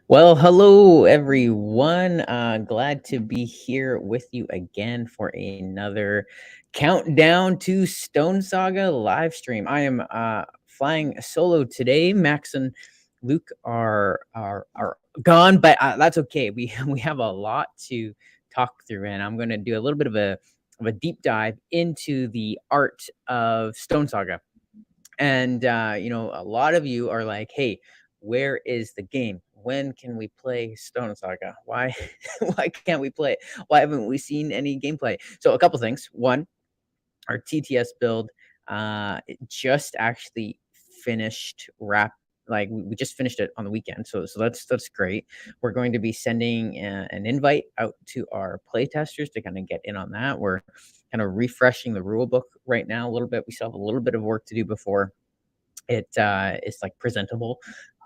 Well, hello everyone. Glad to be here with you again for another countdown to Stone Saga live stream. I am flying solo today. Max and Luke are gone, but that's okay. We we have a lot to talk through, and I'm going to do a little bit of a deep dive into the art of Stone Saga. And a lot of you are like, "Hey, where is the game? When can we play Stone Saga? Why why can't we play it? Why haven't we seen any gameplay?" So a couple things. One, our TTS build it just actually finished wrap like we just finished it on the weekend. So that's great. We're going to be sending an invite out to our playtesters to kind of get in on that. We're kind of refreshing the rule book right now a little bit. We still have a little bit of work to do before it is like presentable,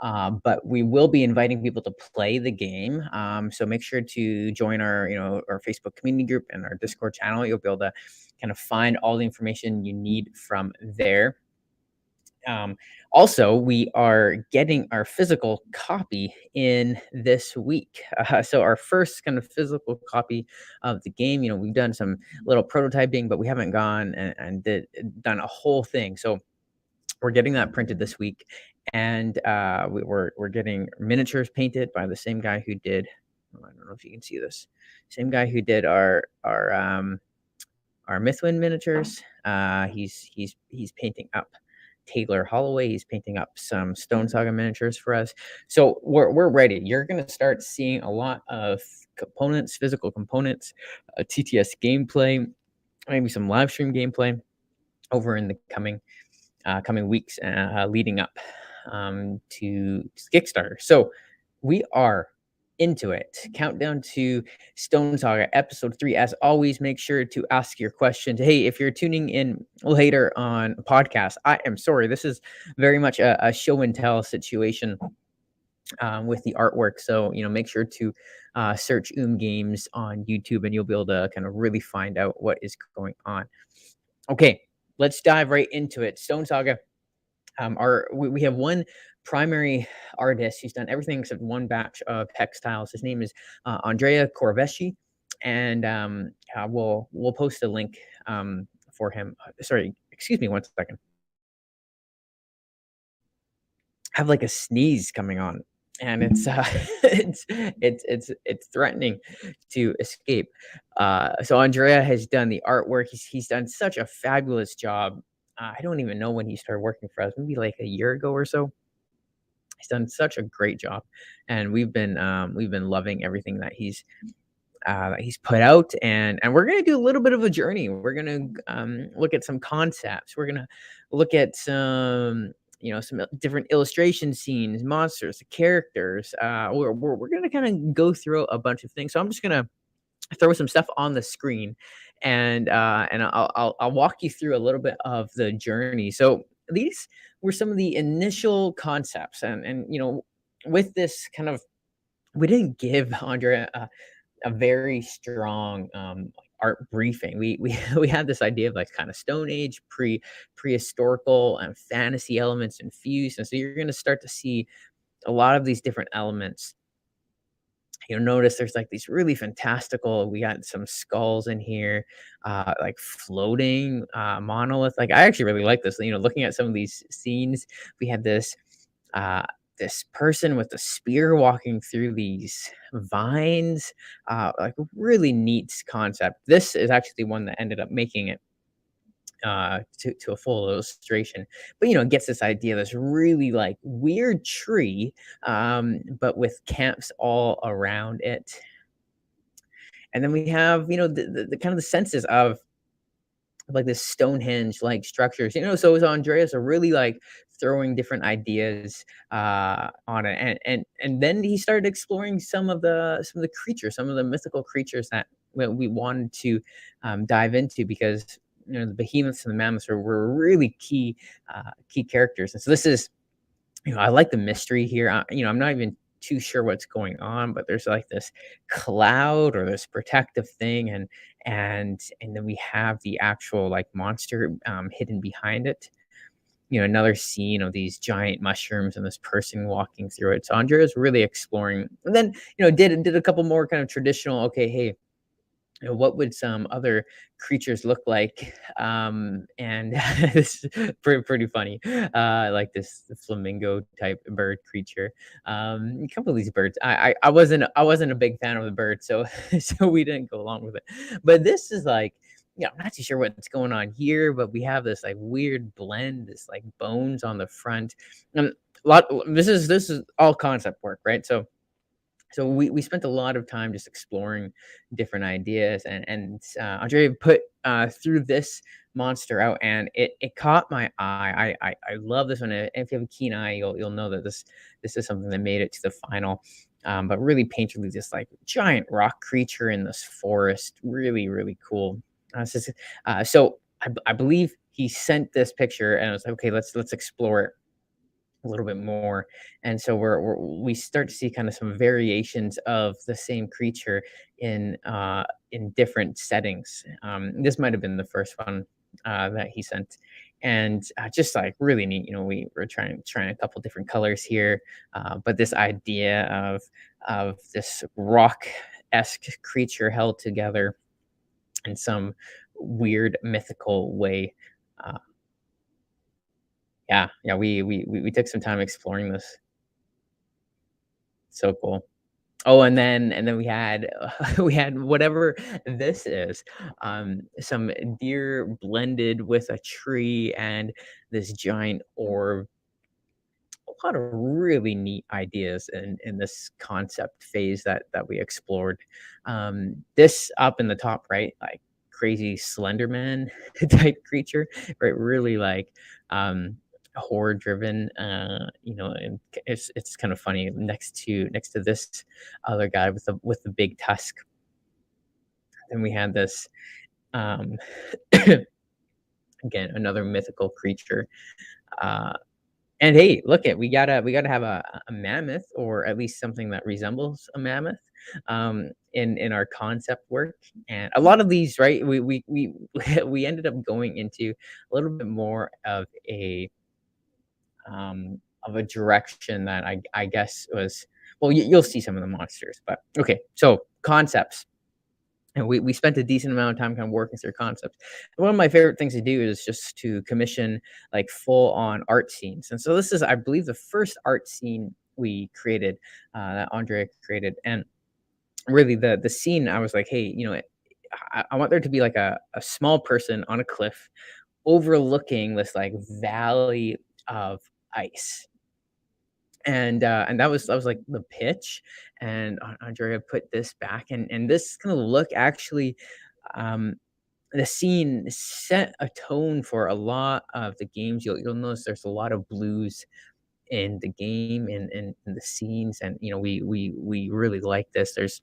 but we will be inviting people to play the game. So make sure to join our our Facebook community group and our Discord channel. You'll be able to kind of find all the information you need from there. Also, we are getting our physical copy in this week. So our first kind of physical copy of the game. We've done some little prototyping, but we haven't gone and done a whole thing. So we're getting that printed this week, and we're getting miniatures painted by the same guy who did. I don't know if you can see this. Same guy who did our Mythwind miniatures. He's painting up Taylor Holloway. He's painting up some Stone Saga miniatures for us. So we're ready. You're gonna start seeing a lot of components, physical components, TTS gameplay, maybe some live stream gameplay over in the coming weeks leading up to Kickstarter. So we are into it. Countdown to Stone Saga episode 3. As always, make sure to ask your question. Hey, if you're tuning in later on a podcast, I am sorry. This is very much a show and tell situation with the artwork. So, make sure to search Games on YouTube and you'll be able to kind of really find out what is going on. Okay, let's dive right into it. Stone Saga. We have one primary artist who's done everything except one batch of textiles. His name is Andrea Corvesci, and we'll post a link for him. Sorry, excuse me one second. I have like a sneeze coming on, and it's it's threatening to escape. So Andrea has done the artwork. He's done such a fabulous job. I don't even know when he started working for us. Maybe like a year ago or so. He's done such a great job, and we've been loving everything that he's put out, and we're gonna do a little bit of a journey. We're gonna look at some concepts. We're gonna look at some different illustration scenes, monsters, characters. We're gonna kind of go through a bunch of things. So I'm just gonna throw some stuff on the screen, and I'll walk you through a little bit of the journey. So these were some of the initial concepts, and with this kind of, we didn't give Andrea a very strong art briefing. We had this idea of like kind of Stone Age, prehistorical and fantasy elements infused, and so you're going to start to see a lot of these different elements. You'll notice there's like these really fantastical, we got some skulls in here, like floating monolith. Like I actually really like this. Looking at some of these scenes, we had uh this person with a spear walking through these vines, like really neat concept. This is actually the one that ended up making it to a full illustration. But it gets this idea, this really like weird tree, but with camps all around it. And then we have, the kind of the senses of like this Stonehenge like structures. So is Andreas are really like throwing different ideas on it, and then he started exploring some of the creatures, some of the mythical creatures that we wanted to dive into, because the behemoths and the mammoths were really key characters. And so this is, I like the mystery here. I'm not even too sure what's going on, but there's like this cloud or this protective thing, and then we have the actual like monster hidden behind it. Another scene of these giant mushrooms and this person walking through it. So Andrea is really exploring, and then did a couple more kind of traditional. Okay, hey, what would some other creatures look like? And this is pretty funny. Like this flamingo type bird creature. A couple of these birds. I wasn't a big fan of the bird, so so we didn't go along with it. But this is like, I'm not too sure what's going on here, but we have this like weird blend, this like bones on the front. And a lot. This is all concept work, right? So we spent a lot of time just exploring different ideas, and Andrea put through this monster out, and it caught my eye. I love this one. And if you have a keen eye, you'll know that this is something that made it to the final. But really painterly, this like giant rock creature in this forest, really really cool. So I believe he sent this picture, and I was like, okay, let's explore it a little bit more. And so we start to see kind of some variations of the same creature in different settings. This might have been the first one that he sent, and just like really neat. We were trying a couple different colors here, but this idea of this rock esque creature held together in some weird mythical way. uh, yeah, we took some time exploring this. So cool. Oh, and then we had we had whatever this is, some deer blended with a tree and this giant orb. A lot of really neat ideas in this concept phase that we explored. This up in the top right, like crazy Slenderman type creature, right? Really like horror driven. And it's kind of funny next to this other guy with the big tusk. Then we had this um again, another mythical creature. Uh And hey, look at we gotta have a mammoth, or at least something that resembles a mammoth, in our concept work. And a lot of these, right? We we ended up going into a little bit more of a direction that I guess was, well, you'll see some of the monsters, but okay. So concepts. And we spent a decent amount of time kind of working through concepts. One of my favorite things to do is just to commission like full on art scenes. And so this is, I believe, the first art scene we created, that Andrea created. And really the scene, I was like, hey, I want there to be like a small person on a cliff overlooking this like valley of ice. And that was like the pitch. And Andrea put this back, and this kind of look actually, um the scene set a tone for a lot of the games. You'll notice there's a lot of blues in the game and in the scenes, and we really like this. There's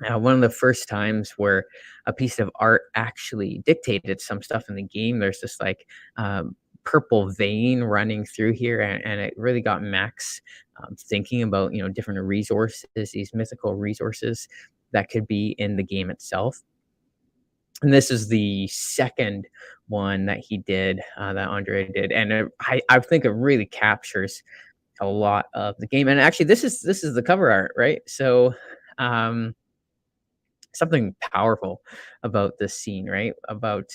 one of the first times where a piece of art actually dictated some stuff in the game. There's this like purple vein running through here, and it really got Max thinking about different resources, these mythical resources that could be in the game itself. And this is the second one that he did, that Andre did, and I think it really captures a lot of the game. And actually, this is the cover art, right? So, um, something powerful about this scene, right? About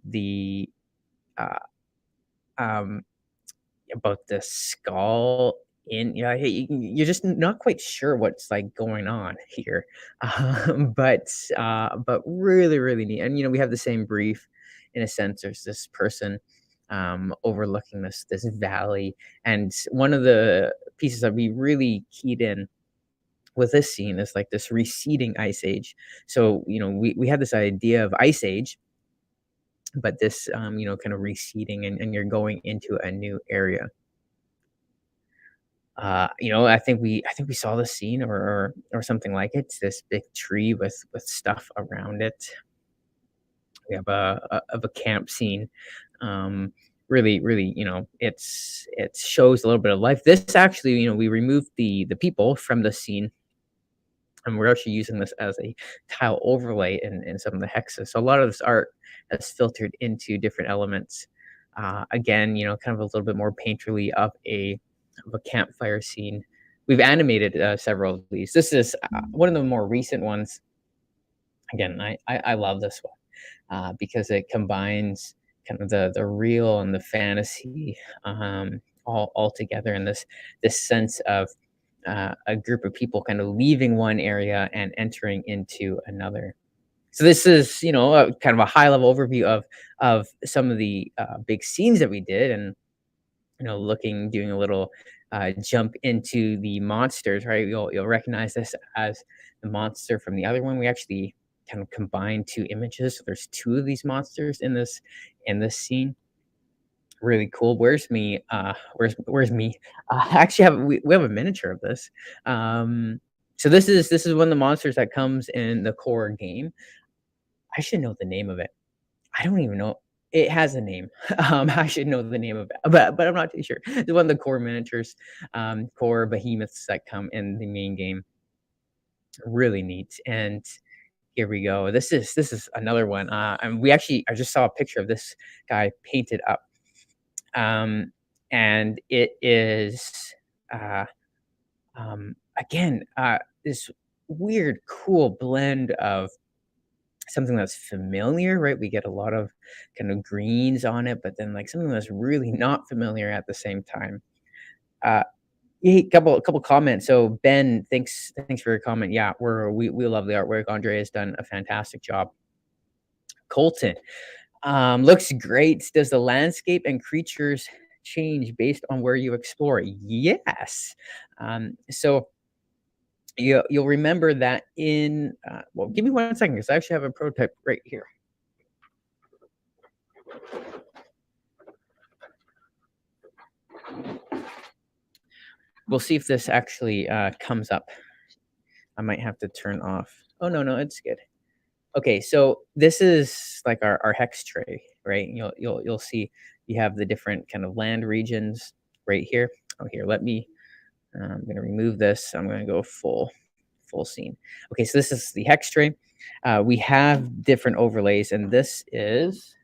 the uh, um, about the skull in you're just not quite sure what's, like, going on here, but really, really neat, and, we have the same brief in a sense. There's this person, overlooking this valley, and one of the pieces that we really keyed in with this scene is, like, this receding ice age. So, we had this idea of ice age, but this, kind of receding, and you're going into a new area. I think we saw the scene or something like it. It's this big tree with stuff around it. We have a camp scene. Um, really, really, it shows a little bit of life. This actually, we removed the people from the scene, and we're actually using this as a tile overlay in some of the hexes. So a lot of this art has filtered into different elements. Again, kind of a little bit more painterly of a campfire scene. We've animated several of these. This is one of the more recent ones. Again, I love this one because it combines kind of the real and the fantasy all together in this sense of a group of people kind of leaving one area and entering into another. So this is, a kind of a high level overview of some of the big scenes that we did, and doing a little jump into the monsters. Right, you'll recognize this as the monster from the other one. We actually kind of combined two images, so there's two of these monsters in this scene. Really cool. Where's me? Where's me? Actually, we have a miniature of this. So this is one of the monsters that comes in the core game. I should know the name of it. I don't even know. It has a name. I should know the name of it, but I'm not too sure. It's one of the core miniatures, core behemoths that come in the main game. Really neat. And here we go. This is another one. And I just saw a picture of this guy painted up. And it is uh, again this weird, cool blend of something that's familiar, right? We get a lot of kind of greens on it, but then like something that's really not familiar at the same time. Uh, yeah, couple comments. So Ben, thanks for your comment. Yeah, we love the artwork. Andre has done a fantastic job. Colton, looks great. Does the landscape and creatures change based on where you explore? Yes. So you'll remember that well, give me 1 second because I actually have a prototype right here. We'll see if this actually comes up. I might have to turn off. Oh no, it's good. Okay, so this is like our hex tray, right? You'll see you have the different kind of land regions right here. Oh, here, I'm gonna remove this. I'm gonna go full scene. Okay, so this is the hex tray. We have different overlays, and this is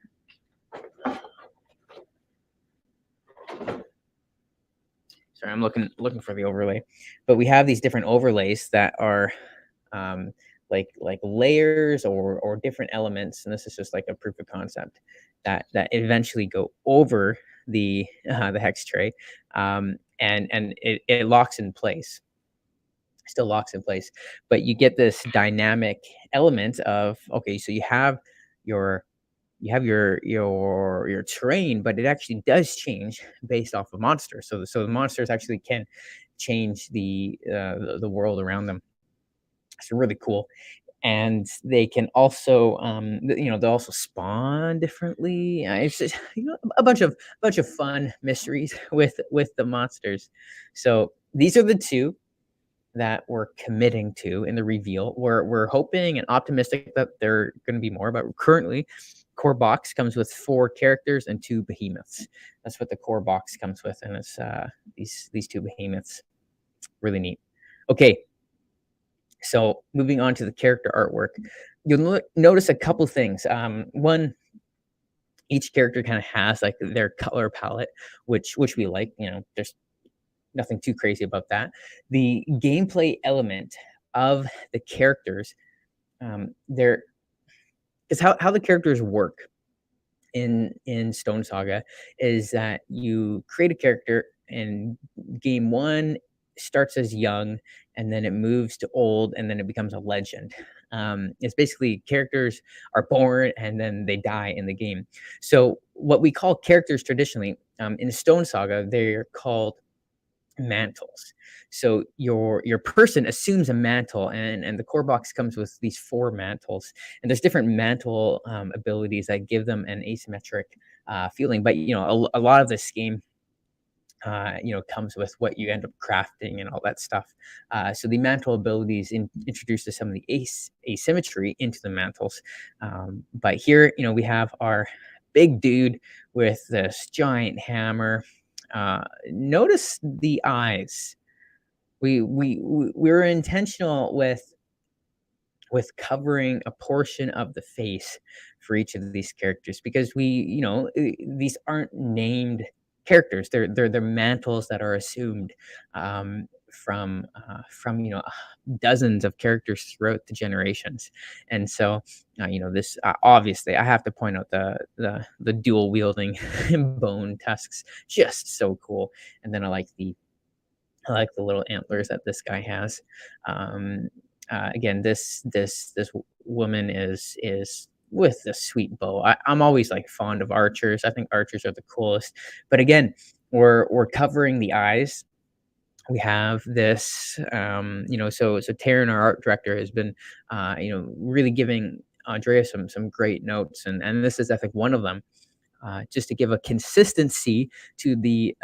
sorry, I'm looking for the overlay, but we have these different overlays that are um, like layers or different elements, and this is just like a proof of concept that eventually go over the hex tray, and it locks in place, still locks in place, but you get this dynamic element of okay, so you have your terrain, but it actually does change based off of monsters. So the monsters actually can change the world around them. It's really cool. And they can also, they'll also spawn differently. It's just, a bunch of fun mysteries with the monsters. So these are the two that we're committing to in the reveal. We're hoping and optimistic that there are going to be more, but currently, core box comes with 4 characters and 2 behemoths. That's what the core box comes with, and it's these 2 behemoths. Really neat. Okay, so moving on to the character artwork, you'll notice a couple things. One, each character kind of has like their color palette, which we like. There's nothing too crazy about that. The gameplay element of the characters, there is how the characters work in Stone Saga is that you create a character, and game one starts as young, and then it moves to old, and then it becomes a legend. It's basically characters are born and then they die in the game. So what we call characters traditionally, in Stone Saga, they're called mantles. So your person assumes a mantle, and the core box comes with these four mantles, and there's different mantle abilities that give them an asymmetric feeling. But a lot of this game comes with what you end up crafting and all that stuff. So the mantle abilities introduces some of the asymmetry into the mantles. But here, we have our big dude with this giant hammer. Notice the eyes. We were intentional with covering a portion of the face for each of these characters, because these aren't named characters. They're mantles that are assumed from dozens of characters throughout the generations. And so this obviously I have to point out the dual wielding bone tusks, just so cool. And then I like the little antlers that this guy has. Um, Again, this woman is with the sweet bow. I'm always like fond of archers. I think archers are the coolest. But again, we're covering the eyes. We have this, so Taryn, our art director, has been, really giving Andrea some great notes, and this is I think one of them, just to give a consistency to the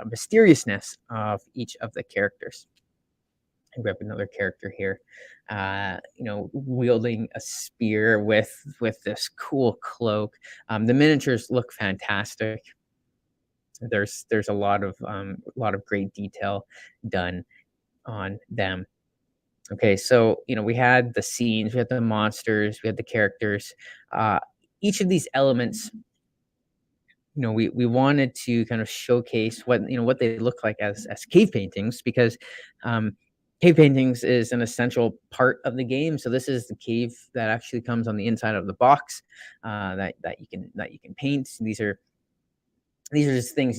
mysteriousness of each of the characters. And we have another character here, wielding a spear with this cool cloak. The miniatures look fantastic. There's a lot of great detail done on them. Okay, so we had the scenes, we had the monsters, we had the characters. Uh, each of these elements, we wanted to kind of showcase what they look like as cave paintings, because um, cave paintings is an essential part of the game. So this is the cave that actually comes on the inside of the box, that you can paint. These are just things.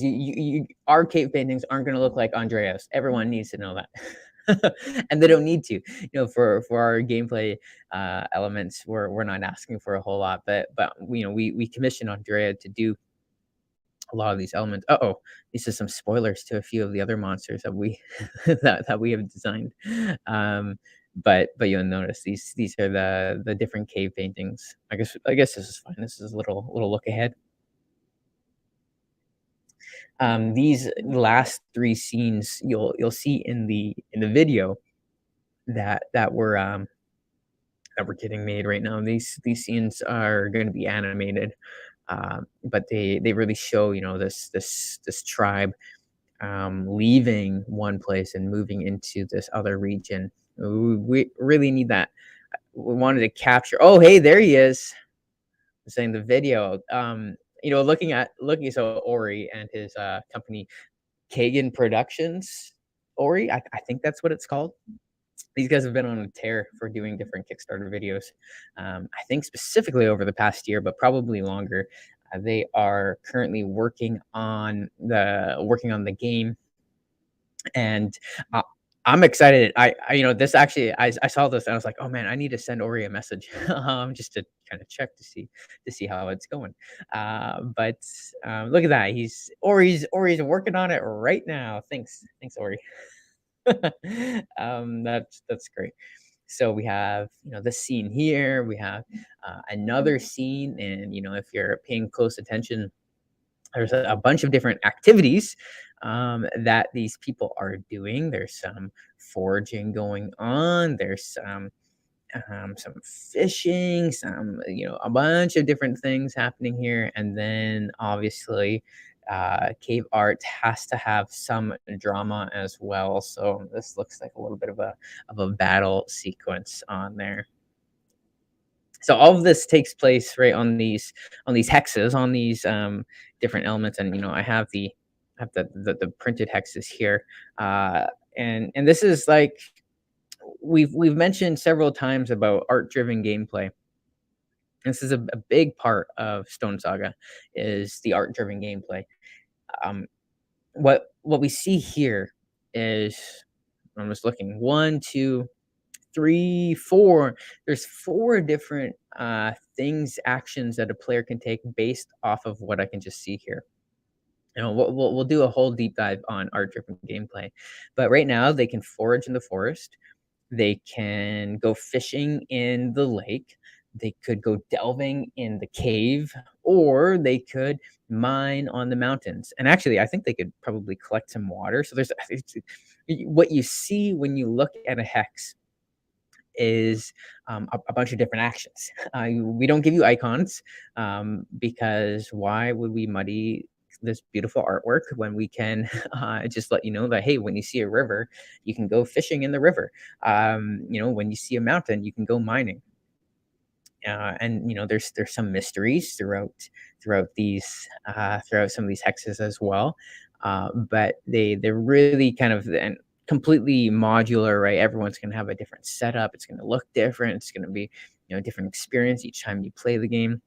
Our cave paintings aren't going to look like Andreas. Everyone needs to know that. And they don't need to. For our gameplay elements, we're not asking for a whole lot, but we commissioned Andrea to do a lot of these elements. Uh-oh, these are some spoilers to a few of the other monsters that we that we have designed. But you'll notice these are the different cave paintings. I guess this is fine. This is a little look ahead. These last three scenes you'll see in the video that we're getting made right now. These scenes are going to be animated, but they really show this tribe leaving one place and moving into this other region. We really need that. We wanted to capture. Oh, hey, there he is. I'm saying the video. Looking so Ori and his company Kagan Productions. Ori, I think that's what it's called. These guys have been on a tear for doing different Kickstarter videos. I think specifically over the past year, but probably longer. They are currently working on the game, and I'm excited. This actually, I saw this and I was like, oh man, I need to send Ori a message, just to kind of check to see how it's going. But look at that, Ori's working on it right now. Thanks, Ori. That's great. So we have this scene here. We have another scene, and if you're paying close attention, there's a bunch of different activities that these people are doing. There's some foraging going on. There's some fishing, a bunch of different things happening here. And then obviously, cave art has to have some drama as well. So this looks like a little bit of a battle sequence on there. So all of this takes place right on these hexes, on these different elements. And I have have the printed hexes here, uh, and this is like we've mentioned several times about art-driven gameplay. This is a big part of Stone Saga is the art-driven gameplay. Um, what we see here is I'm just looking 1, 2, 3, 4. There's 4 different things, actions that a player can take based off of what I can just see here. You know, we'll do a whole deep dive on art-driven gameplay, but right now they can forage in the forest, they can go fishing in the lake, they could go delving in the cave, or they could mine on the mountains. And actually, I think they could probably collect some water. So there's what you see when you look at a hex is a bunch of different actions. We don't give you icons because why would we muddy this beautiful artwork when we can just let you know that hey, when you see a river, you can go fishing in the river. You know, when you see a mountain, you can go mining. And you know, there's some mysteries throughout these throughout some of these hexes as well. But they're really kind of and completely modular, right? Everyone's gonna have a different setup. It's gonna look different. It's gonna be you know different experience each time you play the game.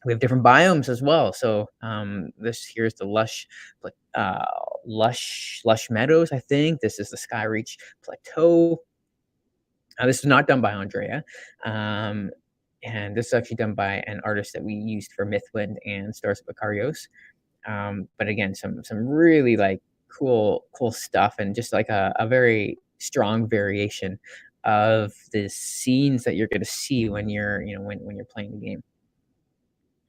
We have different biomes as well. So this here's the lush meadows. I think this is the Skyreach Plateau. This is not done by Andrea. Um, and this is actually done by an artist that we used for Mythwind and Stars of Icarios. But again, some really like cool stuff and just like a very strong variation of the scenes that you're going to see when you're you know when you're playing the game.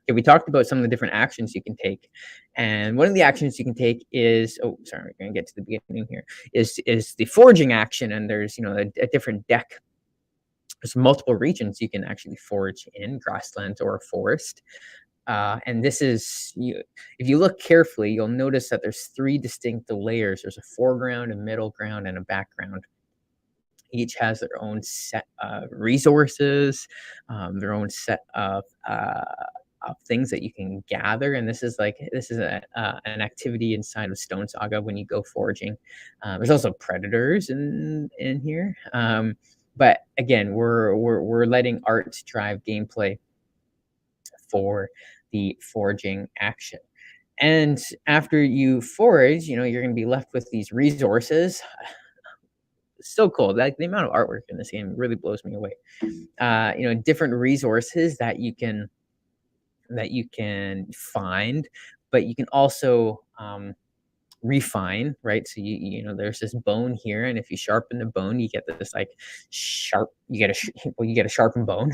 Okay, we talked about some of the different actions you can take, and one of the actions you can take is oh sorry, we're going to get to the beginning here is the foraging action, and there's you know a different deck. There's multiple regions you can actually forage in grasslands or a forest. And this is you. If you look carefully, you'll notice that there's 3 distinct layers. There's a foreground, a middle ground, and a background. Each has their own set of resources, their own set of things that you can gather. And this is an activity inside of Stone Saga when you go foraging. There's also predators in here. But again, we're letting art drive gameplay for the foraging action. And after you forage, you know, you're going to be left with these resources. So cool. Like the amount of artwork in this game really blows me away. You know, different resources that you can find, but you can also refine, right? So you know, there's this bone here, and if you sharpen the bone, you get this like sharp. You get well, you get a sharpened bone.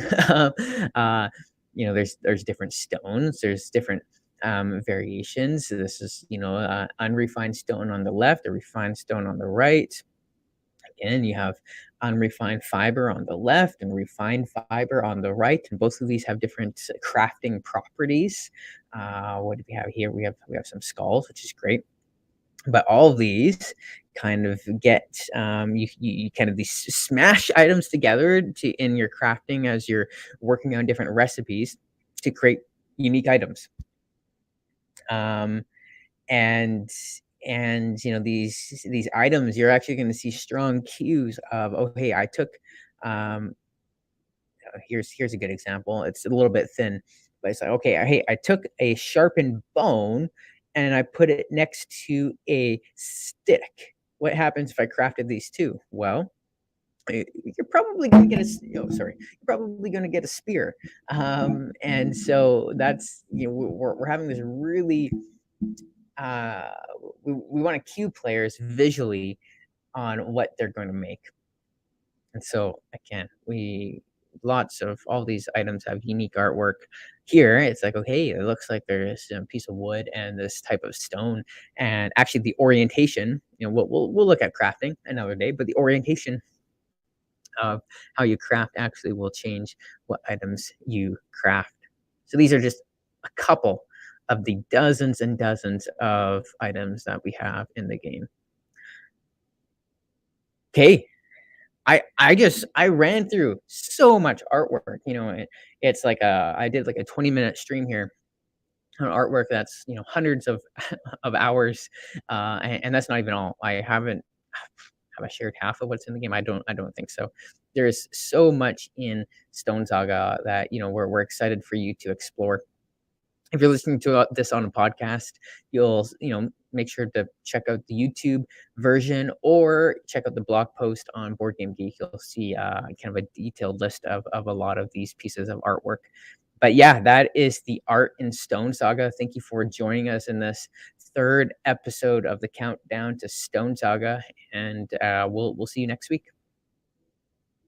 uh, you know, there's different stones. There's different variations. This is you know, unrefined stone on the left, a refined stone on the right. Again, you have unrefined fiber on the left and refined fiber on the right, and both of these have different crafting properties. What do we have here? We have some skulls, which is great. But all of these kind of get you kind of these smash items together to in your crafting as you're working on different recipes to create unique items. Um, and you know these items you're actually going to see strong cues of oh hey I took um here's a good example. It's a little bit thin, but it's like okay hey I took a sharpened bone and I put it next to a stick. What happens if I crafted these two? Well, you're probably going to get oh sorry, you're probably going to get a spear. And so that's you know we're having this really uh, we want to cue players visually on what they're going to make. And so again, we lots of all these items have unique artwork. Here, it's like, okay, it looks like there's a piece of wood and this type of stone. And actually, the orientation, you know, we'll look at crafting another day, but the orientation of how you craft actually will change what items you craft. So these are just a couple of the dozens and dozens of items that we have in the game. Okay, I ran through so much artwork. You know, it's like I did like a 20-minute stream here an artwork that's, hundreds of of hours, and that's not even all. I haven't have I shared half of what's in the game? I don't think so. There's so much in Stone Saga that, we're excited for you to explore. If you're listening to this on a podcast, you'll, make sure to check out the YouTube version or check out the blog post on Board Game Geek. You'll see kind of a detailed list of a lot of these pieces of artwork. But yeah, that is the art in Stone Saga. Thank you for joining us in this third episode of the countdown to Stone Saga, and we'll see you next week.